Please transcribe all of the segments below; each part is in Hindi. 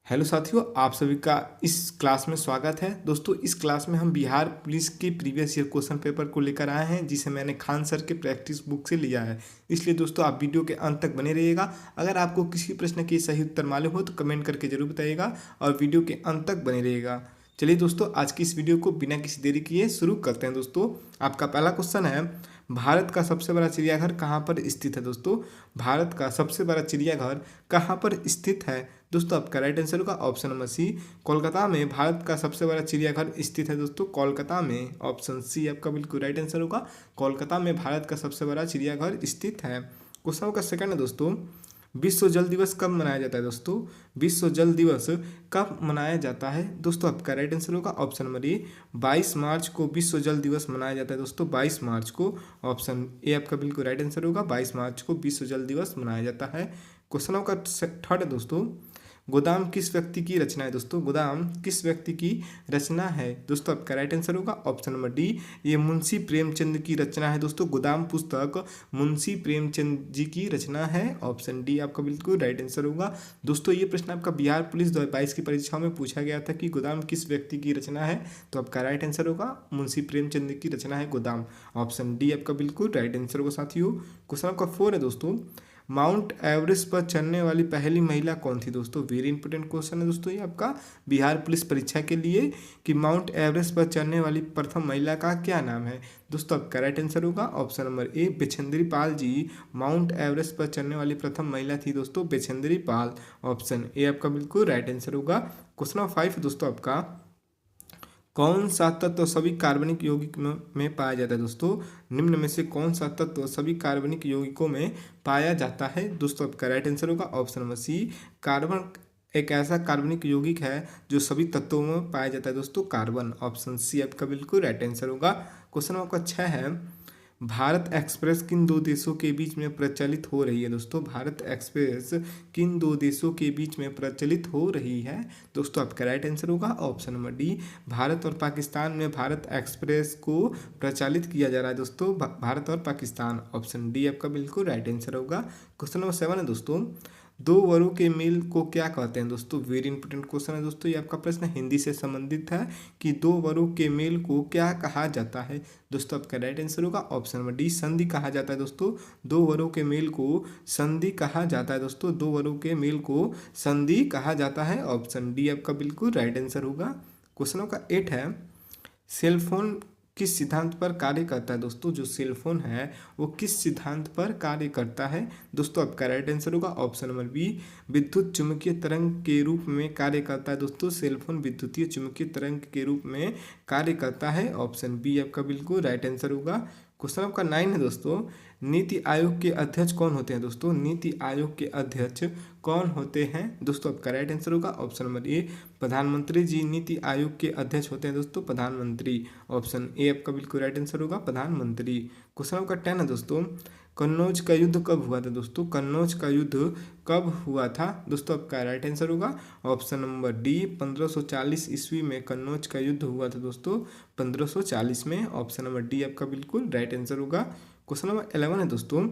हेलो साथियों, आप सभी का इस क्लास में स्वागत है। दोस्तों, इस क्लास में हम बिहार पुलिस के प्रीवियस ईयर क्वेश्चन पेपर को लेकर आए हैं, जिसे मैंने खान सर के प्रैक्टिस बुक से लिया है। इसलिए दोस्तों, आप वीडियो के अंत तक बने रहिएगा। अगर आपको किसी प्रश्न के सही उत्तर मालूम हो तो कमेंट करके जरूर बताइएगा और वीडियो के अंत तक बने रहिएगा। चलिए दोस्तों, आज की इस वीडियो को बिना किसी देरी किए शुरू करते हैं। दोस्तों, आपका पहला क्वेश्चन है, भारत का सबसे बड़ा चिड़ियाघर कहाँ पर स्थित है? दोस्तों, भारत का सबसे बड़ा चिड़ियाघर कहाँ पर स्थित है? दोस्तों, आपका राइट आंसर होगा ऑप्शन नंबर सी, कोलकाता में भारत का सबसे बड़ा चिड़ियाघर स्थित है। दोस्तों, कोलकाता में, ऑप्शन सी आपका बिल्कुल राइट आंसर होगा। कोलकाता में भारत का सबसे बड़ा चिड़ियाघर स्थित है। क्वेश्चन का सेकंड है दोस्तों, विश्व जल दिवस कब मनाया जाता है? दोस्तों, विश्व जल दिवस कब मनाया जाता है? दोस्तों, आपका राइट आंसर होगा ऑप्शन नंबर ए, 22 मार्च को विश्व जल दिवस मनाया जाता है। दोस्तों, 22 मार्च को, ऑप्शन ए आपका बिल्कुल राइट आंसर होगा। 22 मार्च को विश्व जल दिवस मनाया जाता है। क्वेश्चनों का थर्ड है दोस्तों, गोदाम किस व्यक्ति की रचना है? दोस्तों, गोदाम किस व्यक्ति की रचना है? दोस्तों, आपका राइट आंसर होगा ऑप्शन नंबर डी, ये मुंशी प्रेमचंद की रचना है। दोस्तों, गोदाम पुस्तक मुंशी प्रेमचंद जी की रचना है। ऑप्शन डी आपका बिल्कुल राइट आंसर होगा। दोस्तों, ये प्रश्न आपका बिहार पुलिस 2022 की परीक्षाओं में पूछा गया था कि गोदाम किस व्यक्ति की रचना है, तो आपका राइट आंसर होगा मुंशी प्रेमचंद की रचना है गोदाम। ऑप्शन डी आपका बिल्कुल राइट आंसर होगा। साथियों, क्वेश्चन आपका 4 है दोस्तों, माउंट एवरेस्ट पर चढ़ने वाली पहली महिला कौन थी? दोस्तों, वेरी इंपॉर्टेंट क्वेश्चन है दोस्तों ये आपका बिहार पुलिस परीक्षा के लिए, कि माउंट एवरेस्ट पर चढ़ने वाली प्रथम महिला का क्या नाम है? दोस्तों, आपका राइट आंसर होगा option number A, Bachendri Pal ji Mount Everest पर चढ़ने वाली प्रथम महिला थी। दोस्तों, बिछेंद्री पाल, ऑप्शन ए आपका बिल्कुल राइट आंसर होगा। क्वेश्चन नंबर 5 दोस्तों, आपका कौन सा तत्व सभी कार्बनिक यौगिक में पाया जाता है? दोस्तों, निम्न में से कौन सा तत्व सभी कार्बनिक यौगिकों में पाया जाता है? दोस्तों, आपका राइट आंसर होगा ऑप्शन नंबर सी, कार्बन एक ऐसा कार्बनिक यौगिक है जो सभी तत्वों में पाया जाता है। दोस्तों, कार्बन, ऑप्शन सी आपका बिल्कुल राइट आंसर होगा। क्वेश्चन आपका 6 है, भारत एक्सप्रेस किन दो देशों के बीच में प्रचलित हो रही है? दोस्तों, भारत एक्सप्रेस किन दो देशों के बीच में प्रचलित हो रही है? दोस्तों, आपका राइट आंसर होगा ऑप्शन नंबर डी, भारत और पाकिस्तान में भारत एक्सप्रेस को प्रचालित किया जा रहा है। दोस्तों, भारत और पाकिस्तान, ऑप्शन डी आपका बिल्कुल राइट आंसर होगा। क्वेश्चन नंबर 7 है दोस्तों, दो वरों के मेल को क्या कहते हैं? दोस्तों, वेरी इंपॉर्टेंट क्वेश्चन है दोस्तों ये आपका प्रश्न हिंदी से संबंधित है, कि दो वरों के मेल को क्या कहा जाता है? दोस्तों, आपका राइट आंसर होगा ऑप्शन नंबर डी, संधि कहा जाता है। दोस्तों, दो वरों के मेल को संधि कहा जाता है। दोस्तों, दो वरों के मेल को संधि कहा जाता है। ऑप्शन डी आपका बिल्कुल राइट आंसर होगा। क्वेश्चनों का 8 है, सेलफोन किस सिद्धांत पर कार्य करता है? दोस्तों, जो सेलफोन है वो किस सिद्धांत पर कार्य करता है? दोस्तों, आपका राइट आंसर होगा ऑप्शन नंबर बी, विद्युत चुम्बकीय तरंग के रूप में कार्य करता है। दोस्तों, सेलफोन विद्युतीय चुम्बकीय तरंग के रूप में कार्य करता है। ऑप्शन बी आपका बिल्कुल राइट आंसर होगा। क्वेश्चन आपका 9 है दोस्तों, नीति आयोग के अध्यक्ष कौन होते हैं? दोस्तों, नीति आयोग के अध्यक्ष कौन होते हैं? दोस्तों, आपका राइट आंसर होगा ऑप्शन नंबर ए, प्रधानमंत्री जी नीति आयोग के अध्यक्ष होते हैं। दोस्तों, प्रधानमंत्री, ऑप्शन ए आपका बिल्कुल राइट आंसर होगा, प्रधानमंत्री। क्वेश्चन आपका 10 है दोस्तों, कन्नौज का युद्ध कब हुआ था? दोस्तों, कन्नौज का युद्ध कब हुआ था? दोस्तों, आपका राइट आंसर होगा ऑप्शन नंबर डी, 1540 ईस्वी में कन्नौज का युद्ध हुआ था। दोस्तों, 1540 में, ऑप्शन नंबर डी आपका बिल्कुल राइट आंसर होगा। क्वेश्चन नंबर 11 है दोस्तों,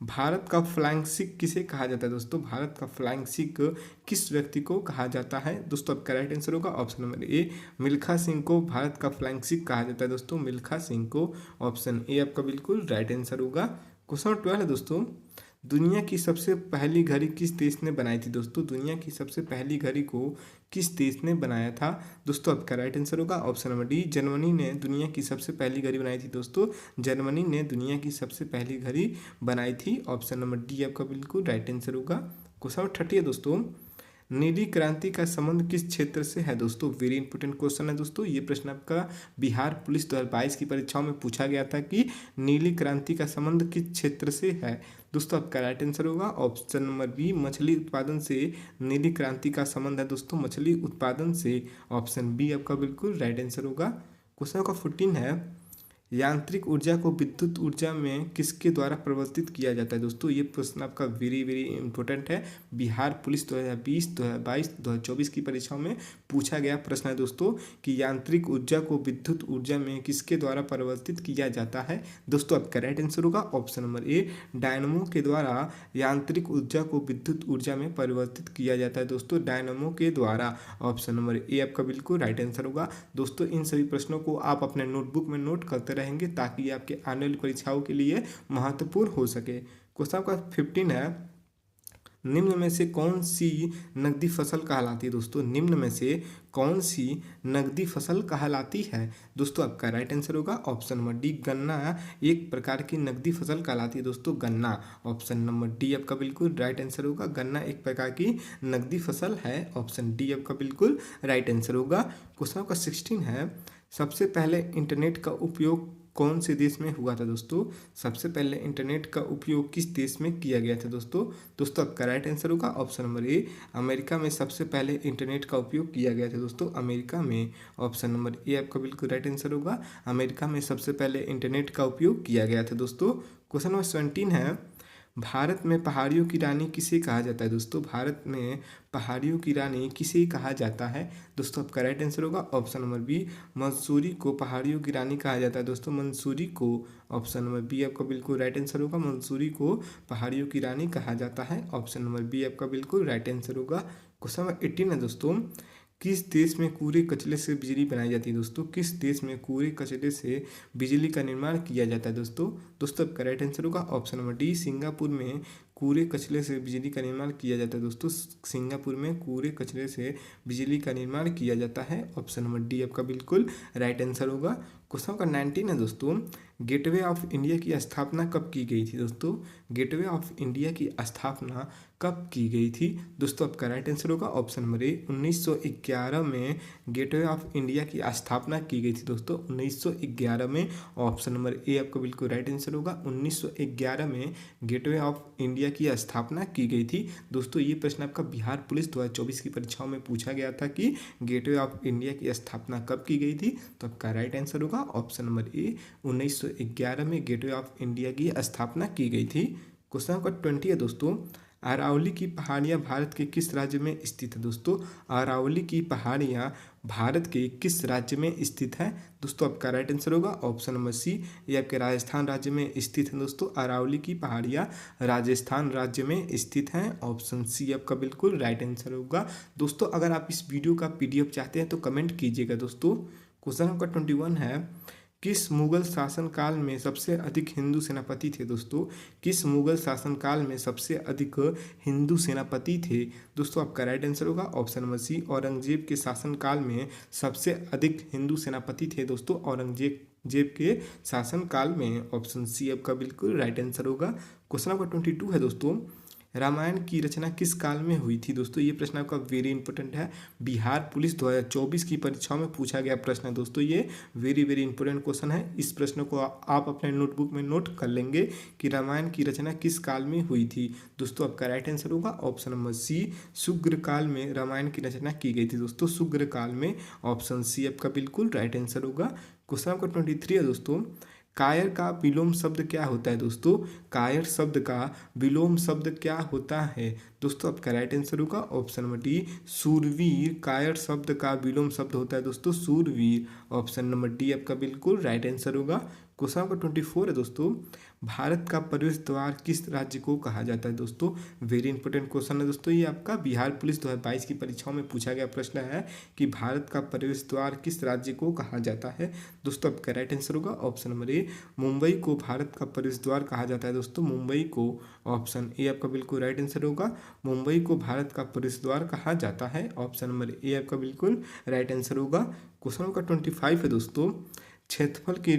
भारत का फ्लाइंग सिख किसे कहा जाता है? दोस्तों, भारत का फ्लाइंग सिख किस व्यक्ति को कहा जाता है? दोस्तों, आपका राइट आंसर होगा ऑप्शन नंबर ए, मिल्खा सिंह को भारत का फ्लाइंग सिख कहा जाता है। दोस्तों, मिल्खा सिंह को, ऑप्शन ए आपका बिल्कुल राइट आंसर होगा। क्वेश्चन 12 है दोस्तों, दुनिया की सबसे पहली घड़ी किस देश ने बनाई थी? दोस्तों, दुनिया की सबसे पहली घड़ी को किस देश ने बनाया था? दोस्तों, आपका राइट आंसर होगा ऑप्शन नंबर डी, जर्मनी ने दुनिया की सबसे पहली घड़ी बनाई थी। दोस्तों, जर्मनी ने दुनिया की सबसे पहली घड़ी बनाई थी। ऑप्शन नंबर डी आपका बिल्कुल राइट आंसर होगा। क्वेश्चन 30 है दोस्तों, नीली क्रांति का संबंध किस क्षेत्र से है? दोस्तों, वेरी इंपॉर्टेंट क्वेश्चन है दोस्तों ये प्रश्न आपका बिहार पुलिस 2022 की परीक्षाओं में पूछा गया था कि नीली क्रांति का संबंध किस क्षेत्र से है? दोस्तों, आपका राइट आंसर होगा ऑप्शन नंबर बी, मछली उत्पादन से नीली क्रांति का संबंध है। दोस्तों, मछली उत्पादन से, ऑप्शन बी आपका बिल्कुल राइट आंसर होगा। क्वेश्चन का 14 है, यांत्रिक ऊर्जा को विद्युत ऊर्जा में किसके द्वारा परिवर्तित किया जाता है दोस्तों? ये प्रश्न आपका वेरी वेरी इंपॉर्टेंट है। बिहार पुलिस 2020, 2022, 2024 की परीक्षाओं में पूछा गया प्रश्न है दोस्तों कि यांत्रिक ऊर्जा को विद्युत ऊर्जा में किसके द्वारा परिवर्तित किया जाता है। दोस्तों आपका राइट आंसर होगा ऑप्शन नंबर ए, डायनमो के द्वारा यांत्रिक ऊर्जा को विद्युत ऊर्जा में परिवर्तित किया जाता है दोस्तों, डायनमो के द्वारा। ऑप्शन नंबर ए आपका बिल्कुल राइट आंसर होगा। दोस्तों इन सभी प्रश्नों को आप अपने नोटबुक में नोट करते रहेंगे ताकि आपके आने वाली परीक्षाओं के लिए महत्वपूर्ण हो सके। क्वेश्चन आपका 15 है, निम्न में से कौन सी नकदी फसल कहलाती है दोस्तों? निम्न में से कौन सी नकदी फसल कहलाती है? दोस्तों आपका राइट आंसर होगा ऑप्शन नंबर डी, गन्ना एक प्रकार की नकदी फसल कहलाती है दोस्तों, गन्ना। ऑप्शन नंबर डी आपका बिल्कुल राइट आंसर होगा, गन्ना एक प्रकार की नकदी फसल है। ऑप्शन डी आपका बिल्कुल राइट आंसर होगा। क्वेश्चन आपका 16 है, सबसे पहले इंटरनेट का उपयोग कौन से देश में हुआ था दोस्तों? सबसे पहले इंटरनेट का उपयोग किस देश में किया गया था दोस्तों? दोस्तों आपका राइट आंसर होगा ऑप्शन नंबर ए, अमेरिका में सबसे पहले इंटरनेट का उपयोग किया गया था दोस्तों, अमेरिका में। ऑप्शन नंबर ए आपका बिल्कुल राइट आंसर होगा, अमेरिका में सबसे पहले इंटरनेट का उपयोग किया गया था दोस्तों। क्वेश्चन नंबर 17 है, भारत में पहाड़ियों की रानी किसे कहा जाता है दोस्तों? भारत में पहाड़ियों की रानी किसे कहा जाता है? दोस्तों आपका राइट आंसर होगा ऑप्शन नंबर बी, मंसूरी को पहाड़ियों की रानी कहा जाता है दोस्तों, मंसूरी को। ऑप्शन नंबर बी आपका बिल्कुल राइट आंसर होगा, मंसूरी को पहाड़ियों की रानी कहा जाता है। ऑप्शन नंबर बी आपका बिल्कुल राइट आंसर होगा। क्वेश्चन नंबर 18 है दोस्तों, किस देश में कूड़े कचरे से बिजली बनाई जाती है दोस्तों? किस देश में कूड़े कचरे से बिजली का निर्माण किया जाता है दोस्तों? दोस्तों आपका राइट आंसर होगा ऑप्शन नंबर डी, सिंगापुर में कूड़े कचरे से बिजली का निर्माण किया जाता है दोस्तों, सिंगापुर में कूड़े कचरे से बिजली का निर्माण किया जाता है। ऑप्शन नंबर डी आपका बिल्कुल राइट आंसर होगा। क्वेश्चन का 19 है दोस्तों, गेटवे ऑफ इंडिया की स्थापना कब की गई थी दोस्तों? गेटवे ऑफ इंडिया की स्थापना कब की गई थी? दोस्तों आपका राइट आंसर होगा ऑप्शन नंबर ए, 1911 में गेटवे ऑफ इंडिया की स्थापना की गई थी दोस्तों, 1911 में। ऑप्शन नंबर ए आपका बिल्कुल राइट आंसर होगा, 1911 में गेटवे ऑफ इंडिया की स्थापना की गई थी दोस्तों। ये प्रश्न आपका बिहार पुलिस 2024 की परीक्षाओं में पूछा गया था कि गेटवे ऑफ इंडिया की स्थापना कब की गई थी, तो आपका राइट आंसर होगा ऑप्शन नंबर ए, 1911 में गेटवे ऑफ इंडिया की स्थापना की गई थी। क्वेश्चन नंबर 20 है दोस्तों, अरावली की पहाड़ियाँ भारत के किस राज्य में स्थित है दोस्तों? अरावली की पहाड़ियाँ भारत के किस राज्य में स्थित है? दोस्तों आपका राइट आंसर होगा ऑप्शन नंबर सी, ये आपके राजस्थान राज्य में स्थित है दोस्तों, अरावली की पहाड़ियाँ राजस्थान राज्य में स्थित हैं। ऑप्शन सी आपका बिल्कुल राइट आंसर होगा। दोस्तों अगर आप इस वीडियो का PDF चाहते हैं तो कमेंट कीजिएगा दोस्तों। क्वेश्चन नंबर 21 है, किस मुगल शासनकाल में सबसे अधिक हिंदू सेनापति थे दोस्तों? किस मुगल शासनकाल में सबसे अधिक हिंदू सेनापति थे? दोस्तों आपका राइट आंसर होगा ऑप्शन नंबर सी, औरंगजेब के शासनकाल में सबसे अधिक हिंदू सेनापति थे दोस्तों, औरंगजेब के शासनकाल में। ऑप्शन सी आपका बिल्कुल राइट आंसर होगा। क्वेश्चन नंबर 22 है दोस्तों, रामायण की रचना किस काल में हुई थी दोस्तों? ये प्रश्न आपका वेरी इंपॉर्टेंट है, बिहार पुलिस 2024 की परीक्षाओं में पूछा गया प्रश्न है दोस्तों, ये वेरी वेरी इंपॉर्टेंट क्वेश्चन है। इस प्रश्न को आप अपने नोटबुक में नोट कर लेंगे कि रामायण की रचना किस काल में हुई थी। दोस्तों आपका राइट आंसर होगा ऑप्शन नंबर सी, शुक्र काल में रामायण की रचना की गई थी दोस्तों, शुक्र काल में। ऑप्शन सी आपका बिल्कुल राइट आंसर होगा। क्वेश्चन नंबर 23 है दोस्तों, कायर का विलोम शब्द क्या होता है दोस्तों? कायर शब्द का विलोम शब्द क्या होता है? दोस्तों आपका राइट आंसर होगा ऑप्शन नंबर डी, सूरवीर। कायर शब्द का विलोम शब्द होता है दोस्तों सूरवीर। ऑप्शन नंबर डी आपका बिल्कुल राइट आंसर होगा। क्वेश्चन नंबर 24 है दोस्तों, भारत का प्रवेश द्वार किस राज्य को कहा जाता है दोस्तों? वेरी इंपॉर्टेंट क्वेश्चन है दोस्तों, ये आपका बिहार पुलिस 2022 की परीक्षाओं में पूछा गया प्रश्न है कि भारत का प्रवेश द्वार किस राज्य को कहा जाता है। दोस्तों आपका राइट आंसर होगा ऑप्शन नंबर ए, मुंबई को भारत का प्रवेश द्वार कहा जाता है दोस्तों, मुंबई को। ऑप्शन ए आपका बिल्कुल राइट आंसर होगा, मुंबई को भारत का प्रवेश द्वार कहा जाता है। ऑप्शन नंबर ए आपका बिल्कुल राइट आंसर होगा। क्वेश्चन नंबर 25 है दोस्तों, क्षेत्रफल की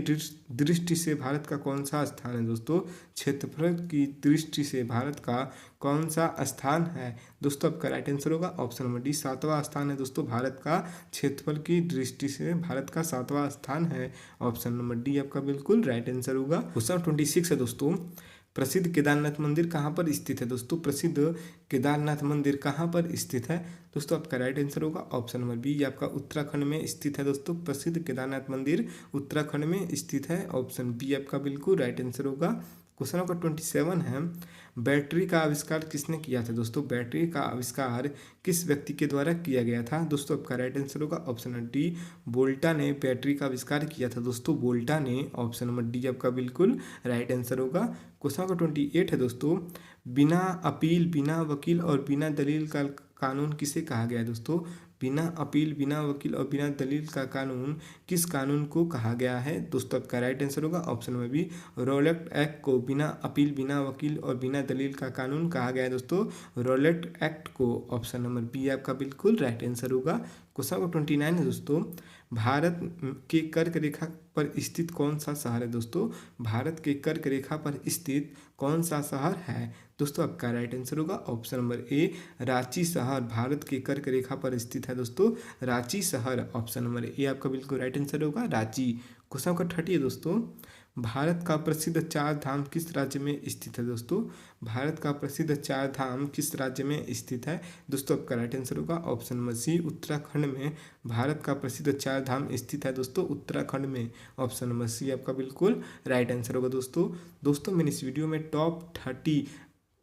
दृष्टि से भारत का कौन सा स्थान है दोस्तों? क्षेत्रफल की दृष्टि से भारत का कौन सा स्थान है? दोस्तों आपका राइट आंसर होगा ऑप्शन नंबर डी, 7वां स्थान है दोस्तों, भारत का क्षेत्रफल की दृष्टि से भारत का 7वां स्थान है। ऑप्शन नंबर डी आपका बिल्कुल राइट आंसर होगा। क्वेश्चन 26 है दोस्तों, प्रसिद्ध केदारनाथ मंदिर कहाँ पर स्थित है दोस्तों? प्रसिद्ध केदारनाथ मंदिर कहाँ पर स्थित है दोस्तों? आपका राइट आंसर होगा ऑप्शन नंबर बी, ये आपका उत्तराखंड में स्थित है दोस्तों। प्रसिद्ध केदारनाथ मंदिर उत्तराखंड में स्थित है, ऑप्शन बी आपका बिल्कुल राइट आंसर होगा। क्वेश्चन नंबर 27 है, बैटरी का आविष्कार किसने किया था दोस्तों? बैटरी का आविष्कार किस व्यक्ति के द्वारा किया गया था दोस्तों? आपका राइट आंसर होगा ऑप्शन नंबर डी, वोल्टा ने बैटरी का आविष्कार किया था दोस्तों। वोल्टा ने, ऑप्शन नंबर डी आपका बिल्कुल राइट आंसर होगा। क्वेश्चन नंबर 28 है दोस्तों, बिना अपील, बिना वकील और बिना दलील का कानून किसे कहा गया है दोस्तों? बिना अपील, बिना वकील और बिना दलील का कानून किस कानून को कहा गया है दोस्तों? आपका राइट आंसर होगा option number B, Rowlatt Act को बिना अपील, बिना वकील और बिना दलील का कानून कहा गया है दोस्तों। रॉलेट एक्ट को, ऑप्शन नंबर बी आपका बिल्कुल राइट आंसर होगा। क्वेश्चन नंबर 29 है दोस्तों, भारत के कर्क रेखा पर स्थित कौन सा शहर है दोस्तों? भारत के कर्क रेखा पर स्थित कौन सा शहर है दोस्तों? आपका राइट आंसर होगा ऑप्शन नंबर ए, रांची शहर भारत के कर्क रेखा पर स्थित है दोस्तों। रांची शहर, ऑप्शन नंबर ए आपका बिल्कुल राइट आंसर होगा, रांची। क्वेश्चन नंबर 30 है दोस्तों, भारत का प्रसिद्ध चार धाम किस राज्य में स्थित है दोस्तों? भारत का प्रसिद्ध चार धाम किस राज्य में स्थित है दोस्तों? आपका राइट आंसर होगा ऑप्शन नंबर सी, उत्तराखंड में भारत का प्रसिद्ध चार धाम स्थित है दोस्तों, उत्तराखंड में। ऑप्शन नंबर सी आपका बिल्कुल राइट आंसर होगा दोस्तों मैंने इस वीडियो में टॉप 30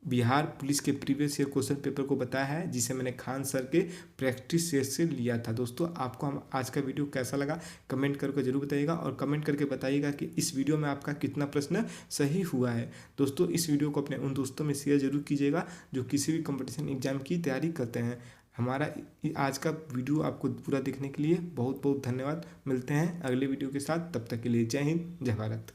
बिहार पुलिस के प्रीवियस ईयर क्वेश्चन पेपर को बताया है, जिसे मैंने खान सर के प्रैक्टिस सेट से लिया था। दोस्तों आपको हम आज का वीडियो कैसा लगा कमेंट करके जरूर बताइएगा, और कमेंट करके बताइएगा कि इस वीडियो में आपका कितना प्रश्न सही हुआ है। दोस्तों इस वीडियो को अपने उन दोस्तों में शेयर जरूर कीजिएगा जो किसी भी कंपटीशन एग्जाम की तैयारी करते हैं। हमारा आज का वीडियो आपको पूरा देखने के लिए बहुत बहुत धन्यवाद। मिलते हैं अगले वीडियो के साथ, तब तक के लिए जय हिंद, जय भारत।